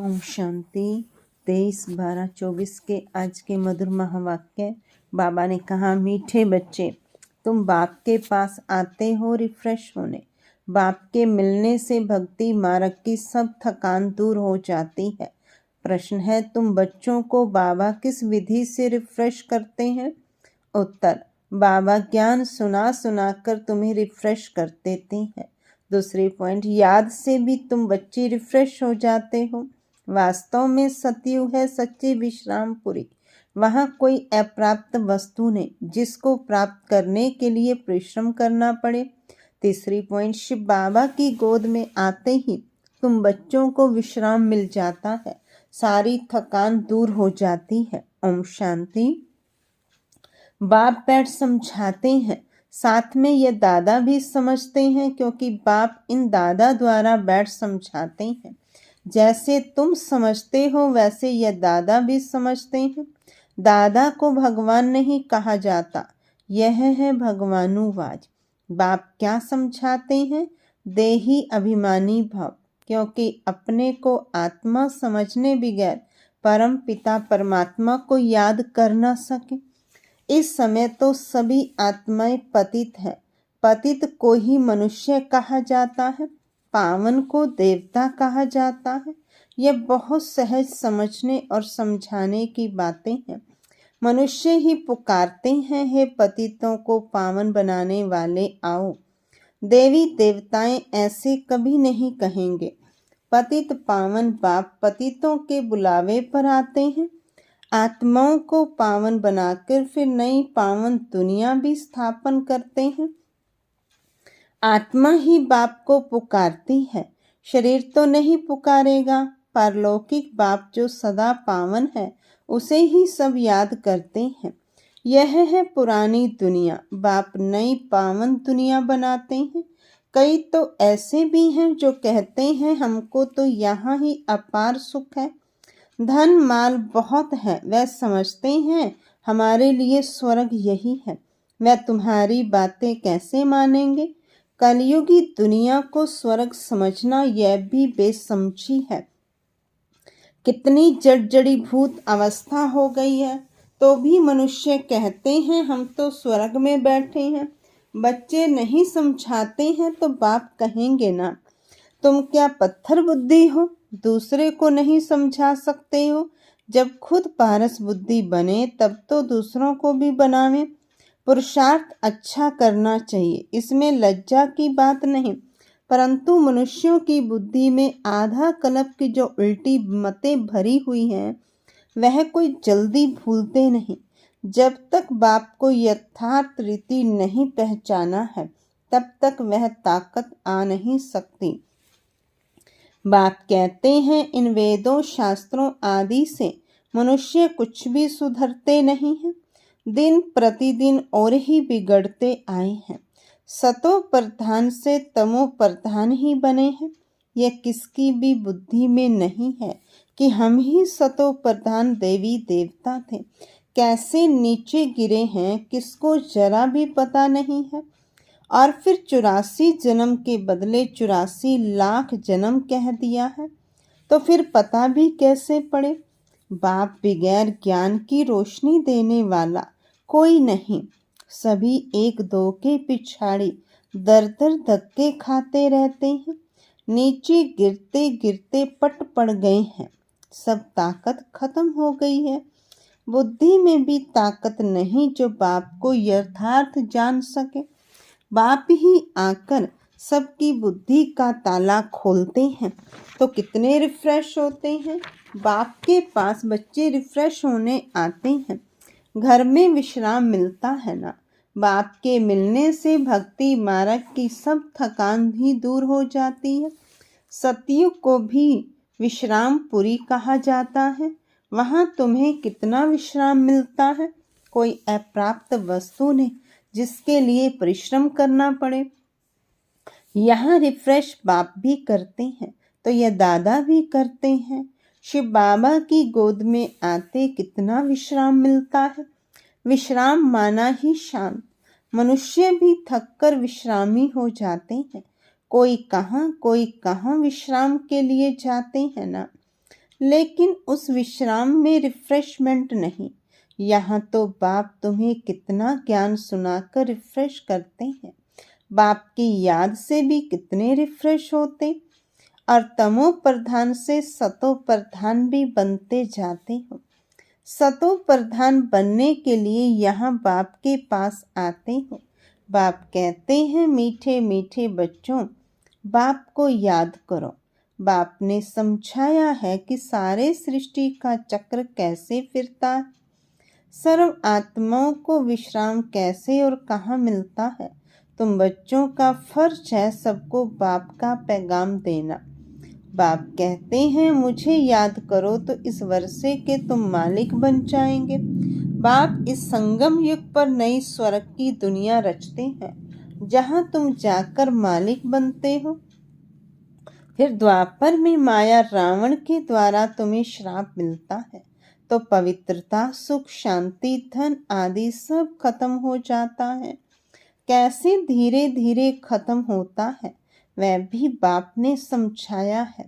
ओम शांति। 23/12/24 के आज के मधुर महावाक्य। बाबा ने कहा, मीठे बच्चे, तुम बाप के पास आते हो रिफ्रेश होने। बाप के मिलने से भक्ति मार्ग की सब थकान दूर हो जाती है। प्रश्न है, तुम बच्चों को बाबा किस विधि से रिफ्रेश करते हैं? उत्तर, बाबा ज्ञान सुना सुना कर तुम्हें रिफ्रेश कर देते हैं। दूसरी पॉइंट, याद से भी तुम बच्चे रिफ्रेश हो जाते हो। वास्तव में सतयुग है सच्ची विश्रामपुरी। वहाँ कोई अप्राप्त वस्तु नहीं जिसको प्राप्त करने के लिए परिश्रम करना पड़े। तीसरी पॉइंट, शिव बाबा की गोद में आते ही तुम बच्चों को विश्राम मिल जाता है, सारी थकान दूर हो जाती है। ओम शांति। बाप बैठ समझाते हैं, साथ में ये दादा भी समझते हैं, क्योंकि बाप इन दादा द्वारा बैठ समझाते हैं। जैसे तुम समझते हो वैसे ये दादा भी समझते हैं। दादा को भगवान नहीं कहा जाता, यह है भगवानुवाज। बाप क्या समझाते हैं? देही अभिमानी भाव, क्योंकि अपने को आत्मा समझने बगैर परम पिता परमात्मा को याद कर न सके। इस समय तो सभी आत्माएं पतित हैं। पतित को ही मनुष्य कहा जाता है, पावन को देवता कहा जाता है। यह बहुत सहज समझने और समझाने की बातें हैं। मनुष्य ही पुकारते हैं, हे पतितों को पावन बनाने वाले आओ। देवी देवताएं ऐसे कभी नहीं कहेंगे। पतित पावन बाप पतितों के बुलावे पर आते हैं। आत्माओं को पावन बनाकर फिर नई पावन दुनिया भी स्थापन करते हैं। आत्मा ही बाप को पुकारती है, शरीर तो नहीं पुकारेगा। पारलौकिक बाप जो सदा पावन है उसे ही सब याद करते हैं। यह है पुरानी दुनिया। बाप नई पावन दुनिया बनाते हैं। कई तो ऐसे भी हैं जो कहते हैं, हमको तो यहाँ ही अपार सुख है, धन माल बहुत है। वह समझते हैं हमारे लिए स्वर्ग यही है। वह तुम्हारी बातें कैसे मानेंगे? कलयुगी दुनिया को स्वर्ग समझना यह भी बेसमझी है। कितनी जड़ी भूत अवस्था हो गई है, तो भी मनुष्य कहते हैं हम तो स्वर्ग में बैठे हैं। बच्चे नहीं समझाते हैं तो बाप कहेंगे ना, तुम क्या पत्थर बुद्धि हो, दूसरे को नहीं समझा सकते हो? जब खुद पारस बुद्धि बने तब तो दूसरों को भी बनावे। पुरुषार्थ अच्छा करना चाहिए, इसमें लज्जा की बात नहीं, परंतु मनुष्यों की बुद्धि में आधा कल्प की जो उल्टी मतें भरी हुई हैं, वह कोई जल्दी भूलते नहीं। जब तक बाप को यथार्थ रीति नहीं पहचाना है तब तक वह ताकत आ नहीं सकती। बाप कहते हैं, इन वेदों शास्त्रों आदि से मनुष्य कुछ भी सुधरते नहीं हैं, दिन प्रतिदिन और ही बिगड़ते आए हैं। सतो प्रधान से तमो प्रधान ही बने हैं। यह किसकी भी बुद्धि में नहीं है कि हम ही सतो प्रधान देवी देवता थे। कैसे नीचे गिरे हैं किसको जरा भी पता नहीं है। और फिर 84 जन्म के बदले 84 लाख जन्म कह दिया है, तो फिर पता भी कैसे पड़े? बाप बगैर ज्ञान की रोशनी देने वाला कोई नहीं। सभी एक दो के पिछाड़ी दर दर धक्के खाते रहते हैं। नीचे गिरते गिरते पट पड़ गए हैं। सब ताकत खत्म हो गई है। बुद्धि में भी ताकत नहीं जो बाप को यथार्थ जान सके। बाप ही आकर सबकी बुद्धि का ताला खोलते हैं, तो कितने रिफ्रेश होते हैं। बाप के पास बच्चे रिफ्रेश होने आते हैं। घर में विश्राम मिलता है ना। बाप के मिलने से भक्ति मार्ग की सब थकान भी दूर हो जाती है। सतयुग को भी विश्रामपुरी कहा जाता है। वहाँ तुम्हें कितना विश्राम मिलता है। कोई अप्राप्त वस्तु नहीं जिसके लिए परिश्रम करना पड़े। यहाँ रिफ्रेश बाप भी करते हैं तो यह दादा भी करते हैं। शिव बाबा की गोद में आते कितना विश्राम मिलता है। विश्राम माना ही शांत। मनुष्य भी थककर विश्रामी हो जाते हैं। कोई कहाँ विश्राम के लिए जाते हैं ना। लेकिन उस विश्राम में रिफ्रेशमेंट नहीं। यहाँ तो बाप तुम्हें कितना ज्ञान सुनाकर रिफ्रेश करते हैं। बाप की याद से भी कितने रिफ्रेश होते और तमो प्रधान से सतो प्रधान भी बनते जाते हो। सतो प्रधान बनने के लिए यहाँ बाप के पास आते हो। बाप कहते हैं, मीठे मीठे बच्चों, बाप को याद करो। बाप ने समझाया है कि सारे सृष्टि का चक्र कैसे फिरता है, सर्व आत्माओं को विश्राम कैसे और कहाँ मिलता है। तुम बच्चों का फर्ज है सबको बाप का पैगाम देना। बाप कहते हैं, मुझे याद करो तो इस वर्षे के तुम मालिक बन जाएंगे। बाप इस संगम युग पर नई स्वर्ग की दुनिया रचते हैं, जहां तुम जाकर मालिक बनते हो। फिर द्वापर में माया रावण के द्वारा तुम्हें श्राप मिलता है, तो पवित्रता, सुख, शांति, धन आदि सब खत्म हो जाता है। कैसे धीरे धीरे खत्म होता है वह भी बाप ने समझाया है।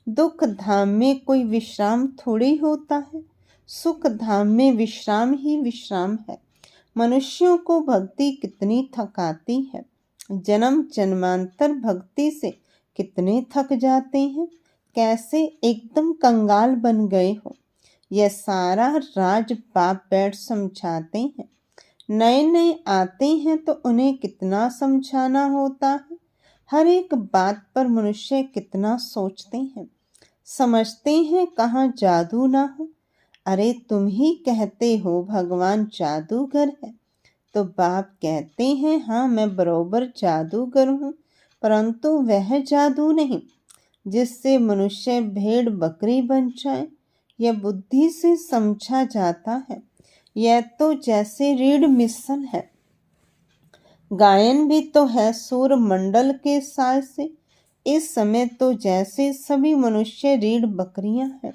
दुख धाम में कोई विश्राम थोड़ी होता है, सुख धाम में विश्राम ही विश्राम है। मनुष्यों को भक्ति कितनी थकाती है, जन्म जन्मांतर भक्ति से कितने थक जाते हैं, कैसे एकदम कंगाल बन गए हो। यह सारा राज बाप बैठ समझाते हैं। नए नए आते हैं तो उन्हें कितना समझाना होता है। हर एक बात पर मनुष्य कितना सोचते हैं, समझते हैं कहाँ जादू ना हो। अरे तुम ही कहते हो भगवान जादूगर है, तो बाप कहते हैं, हाँ मैं बरोबर जादूगर हूँ, परंतु वह जादू नहीं जिससे मनुष्य भेड़ बकरी बन जाए। यह बुद्धि से समझा जाता है। यह तो जैसे रीढ़ मिशन है। गायन भी तो है सूर मंडल के साय से। इस समय तो जैसे सभी मनुष्य रीढ़ बकरियां हैं।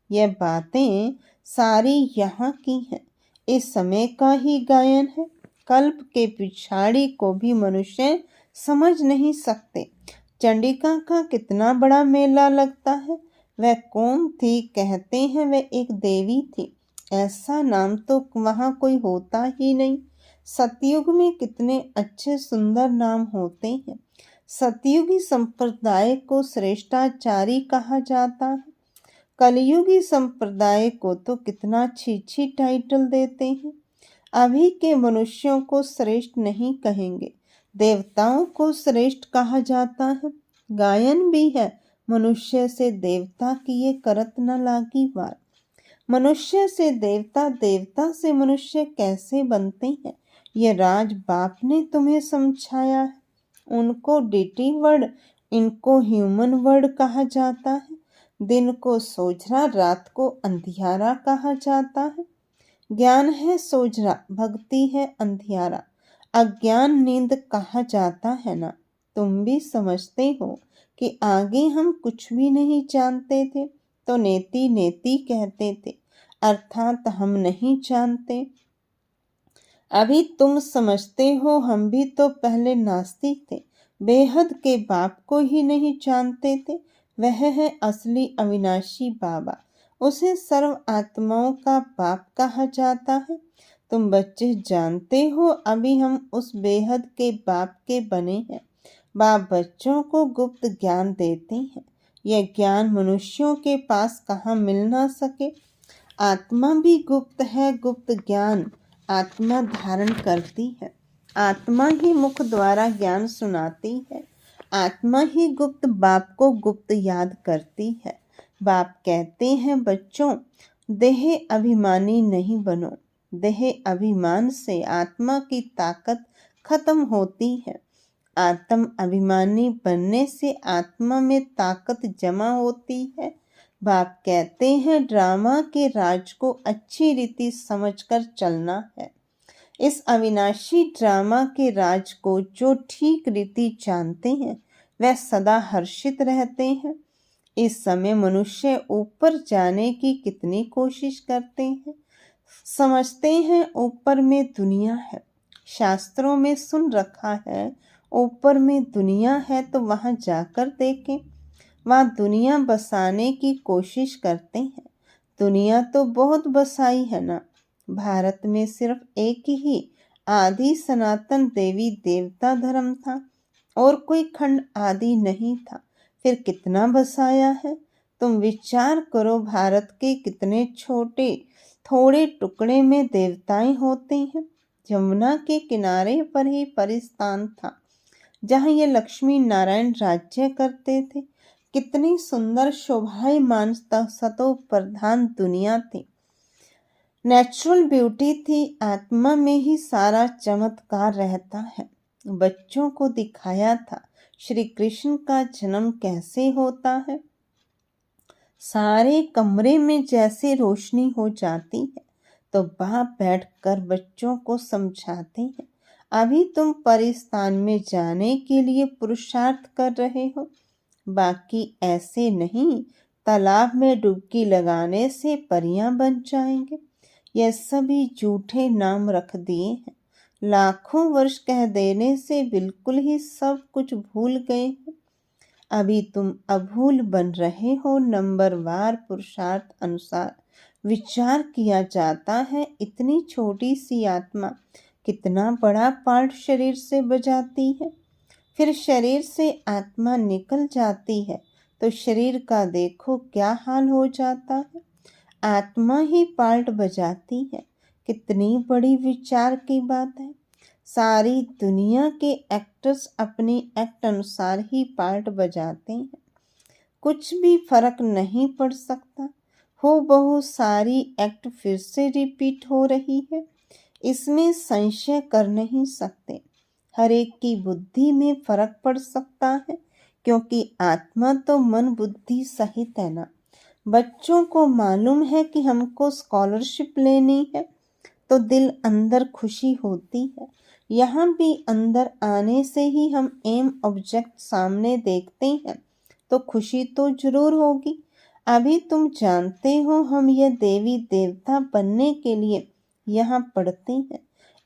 यह बातें सारी यहाँ की हैं। इस समय का ही गायन है। कल्प के पिछाड़ी को भी मनुष्य समझ नहीं सकते। चंडिका का कितना बड़ा मेला लगता है। वह कौन थी? कहते हैं वह एक देवी थी। ऐसा नाम तो वहाँ कोई होता ही नहीं। सतयुग में कितने अच्छे सुंदर नाम होते हैं। सतयुगी संप्रदाय को श्रेष्ठाचारी कहा जाता है। कलयुगी संप्रदाय को तो कितना छी टाइटल देते हैं। अभी के मनुष्यों को श्रेष्ठ नहीं कहेंगे, देवताओं को श्रेष्ठ कहा जाता है। गायन भी है, मनुष्य से देवता की ये करत न लागी बात। मनुष्य से देवता, देवता से मनुष्य कैसे बनते हैं, ये राज बाप ने तुम्हें समझाया है। उनको डिटी वर्ड, इनको ह्यूमन वर्ड कहा जाता है। दिन को सोझरा, रात को अंधियारा कहा जाता है। ज्ञान है सोझरा, भक्ति है अंधियारा, अज्ञान नींद कहा जाता है ना। तुम भी समझते हो कि आगे हम कुछ भी नहीं जानते थे तो नेति नेति कहते थे, अर्थात हम नहीं जानते। अभी तुम समझते हो हम भी तो पहले नास्तिक थे, बेहद के बाप को ही नहीं जानते थे। वह है असली अविनाशी बाबा, उसे सर्व आत्माओं का बाप कहा जाता है। तुम बच्चे जानते हो अभी हम उस बेहद के बाप के बने हैं। बाप बच्चों को गुप्त ज्ञान देते हैं। यह ज्ञान मनुष्यों के पास कहाँ मिल ना सके। आत्मा भी गुप्त है, गुप्त ज्ञान आत्मा धारण करती है। आत्मा ही मुख द्वारा ज्ञान सुनाती है। आत्मा ही गुप्त बाप को गुप्त याद करती है। बाप कहते हैं, बच्चों देह अभिमानी नहीं बनो। देह अभिमान से आत्मा की ताकत खत्म होती है। आत्म अभिमानी बनने से आत्मा में ताकत जमा होती है। बाप कहते हैं, ड्रामा के राज को अच्छी रीति समझकर चलना है। इस अविनाशी ड्रामा के राज को जो ठीक रीति जानते हैं वह सदा हर्षित रहते हैं। इस समय मनुष्य ऊपर जाने की कितनी कोशिश करते हैं। समझते हैं ऊपर में दुनिया है। शास्त्रों में सुन रखा है ऊपर में दुनिया है, तो वहां जाकर देखें। वहाँ दुनिया बसाने की कोशिश करते हैं। दुनिया तो बहुत बसाई है ना। भारत में सिर्फ एक ही आदि सनातन देवी देवता धर्म था और कोई खंड आदि नहीं था। फिर कितना बसाया है? तुम विचार करो, भारत के कितने छोटे थोड़े टुकड़े में देवताएं होते हैं। यमुना के किनारे पर ही परिस्थान था जहाँ ये लक्ष्मी नारायण राज्य करते थे। कितनी सुंदर शोभायमान सतो प्रधान दुनिया थी। नेचुरल ब्यूटी थी। आत्मा में ही सारा चमत्कार रहता है। बच्चों को दिखाया था श्री कृष्ण का जन्म कैसे होता है। सारे कमरे में जैसे रोशनी हो जाती है तो बाप बैठकर बच्चों को समझाते हैं। अभी तुम परिस्थान में जाने के लिए पुरुषार्थ कर रहे हो, बाकी ऐसे नहीं तालाब में डुबकी लगाने से परियां बन जाएंगे। यह सभी झूठे नाम रख दिए हैं। लाखों वर्ष कह देने से बिल्कुल ही सब कुछ भूल गए हैं। अभी तुम अभूल बन रहे हो। नंबरवार पुरुषार्थ अनुसार विचार किया जाता है। इतनी छोटी सी आत्मा कितना बड़ा पार्ट शरीर से बजाती है। फिर शरीर से आत्मा निकल जाती है तो शरीर का देखो क्या हाल हो जाता है। आत्मा ही पार्ट बजाती है। कितनी बड़ी विचार की बात है। सारी दुनिया के एक्टर्स अपनी एक्ट अनुसार ही पार्ट बजाते हैं। कुछ भी फर्क नहीं पड़ सकता। हो बहुत सारी एक्ट फिर से रिपीट हो रही है, इसमें संशय कर नहीं सकते। हर एक की बुद्धि में फर्क पड़ सकता है, क्योंकि आत्मा तो मन बुद्धि सहित है ना। बच्चों को मालूम है कि हमको स्कॉलरशिप लेनी है तो दिल अंदर खुशी होती है। यहाँ भी अंदर आने से ही हम एम ऑब्जेक्ट सामने देखते हैं तो खुशी तो जरूर होगी। अभी तुम जानते हो हम यह देवी देवता बनने के लिए यहाँ पढ़ते हैं।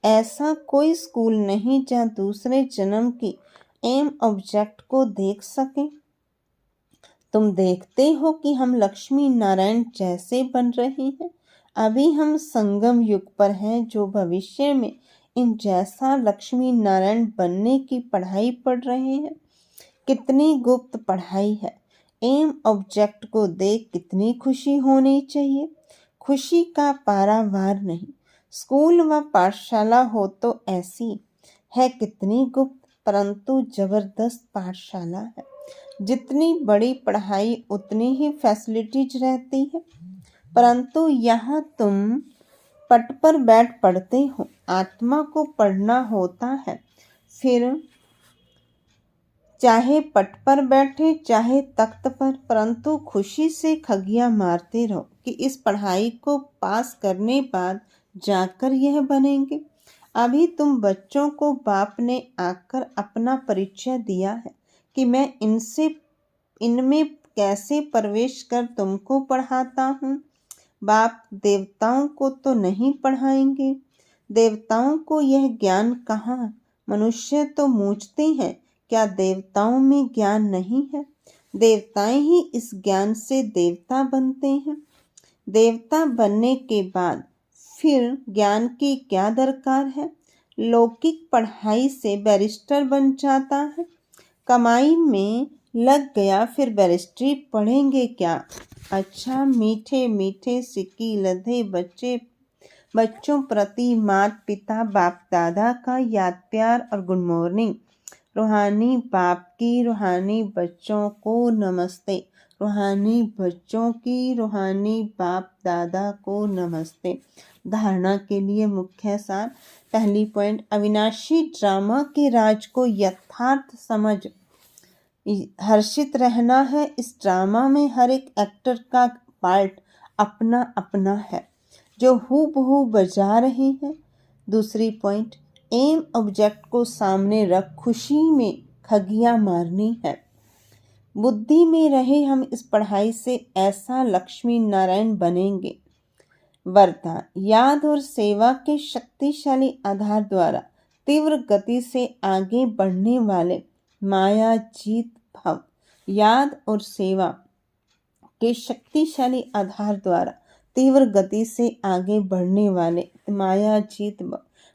ऐसा कोई स्कूल नहीं जहाँ दूसरे जन्म की एम ऑब्जेक्ट को देख सके। तुम देखते हो कि हम लक्ष्मी नारायण जैसे बन रहे हैं। अभी हम संगम युग पर हैं, जो भविष्य में इन जैसा लक्ष्मी नारायण बनने की पढ़ाई पढ़ रहे हैं। कितनी गुप्त पढ़ाई है। एम ऑब्जेक्ट को देख कितनी खुशी होनी चाहिए। खुशी का पारावार नहीं। स्कूल व पाठशाला हो तो ऐसी है, कितनी गुप्त परंतु जबरदस्त पाठशाला है। जितनी बड़ी पढ़ाई उतनी ही फैसिलिटीज रहती है, परंतु यहाँ तुम पट पर बैठ पढ़ते हो। आत्मा को पढ़ना होता है, फिर चाहे पट पर बैठे चाहे तख्त पर, परंतु खुशी से खगिया मारते रहो कि इस पढ़ाई को पास करने बाद जाकर यह बनेंगे। अभी तुम बच्चों को बाप ने आकर अपना परिचय दिया है कि मैं इनमें कैसे प्रवेश कर तुमको पढ़ाता हूँ। बाप देवताओं को तो नहीं पढ़ाएंगे। देवताओं को यह ज्ञान कहाँ। मनुष्य तो मूझते हैं, क्या देवताओं में ज्ञान नहीं है। देवताएं ही इस ज्ञान से देवता बनते हैं। देवता बनने के बाद फिर ज्ञान की क्या दरकार है। लौकिक पढ़ाई से बैरिस्टर बन जाता है, कमाई में लग गया, फिर बैरिस्ट्री पढ़ेंगे क्या। अच्छा, मीठे मीठे सिक्की लधे बच्चों प्रति माता पिता बाप दादा का याद प्यार और गुड मॉर्निंग। रूहानी बाप की रूहानी बच्चों को नमस्ते। रूहानी बच्चों की रूहानी बाप दादा को नमस्ते। धारणा के लिए मुख्य सार। पहली पॉइंट, अविनाशी ड्रामा के राज को यथार्थ समझ हर्षित रहना है। इस ड्रामा में हर एक एक्टर का पार्ट अपना अपना है जो हूबहू बजा रहे हैं। दूसरी पॉइंट, एम ऑब्जेक्ट को सामने रख खुशी में खगिया मारनी है। बुद्धि में रहे हम इस पढ़ाई से ऐसा लक्ष्मी नारायण बनेंगे। वरदान, याद और सेवा के शक्तिशाली आधार द्वारा तीव्र गति से आगे बढ़ने वाले माया जीत भव याद और सेवा के शक्तिशाली आधार द्वारा तीव्र गति से आगे बढ़ने वाले मायाजीत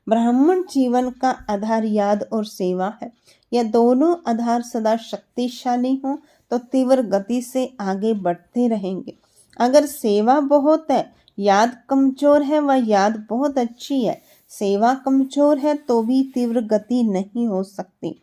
ब्राह्मण जीवन का आधार याद और सेवा है। यह दोनों आधार सदा शक्तिशाली हों तो तीव्र गति से आगे बढ़ते रहेंगे। अगर सेवा बहुत है, याद कमजोर है, वह याद बहुत अच्छी है, सेवा कमजोर है तो भी तीव्र गति नहीं हो सकती।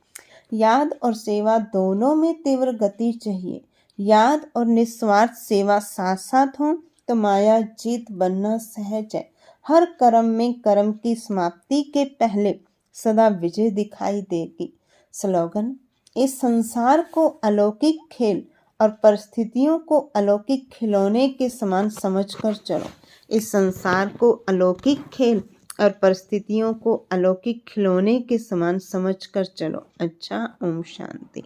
याद और सेवा दोनों में तीव्र गति चाहिए। याद और निस्वार्थ सेवा साथ साथ हो तो माया जीत बनना सहज है। हर कर्म में कर्म की समाप्ति के पहले सदा विजय दिखाई देगी। स्लोगन: इस संसार को अलौकिक खेल और परिस्थितियों को अलौकिक खिलौने के समान समझकर चलो। इस संसार को अलौकिक खेल और परिस्थितियों को अलौकिक खिलौने के समान समझकर चलो। अच्छा, ओम शांति।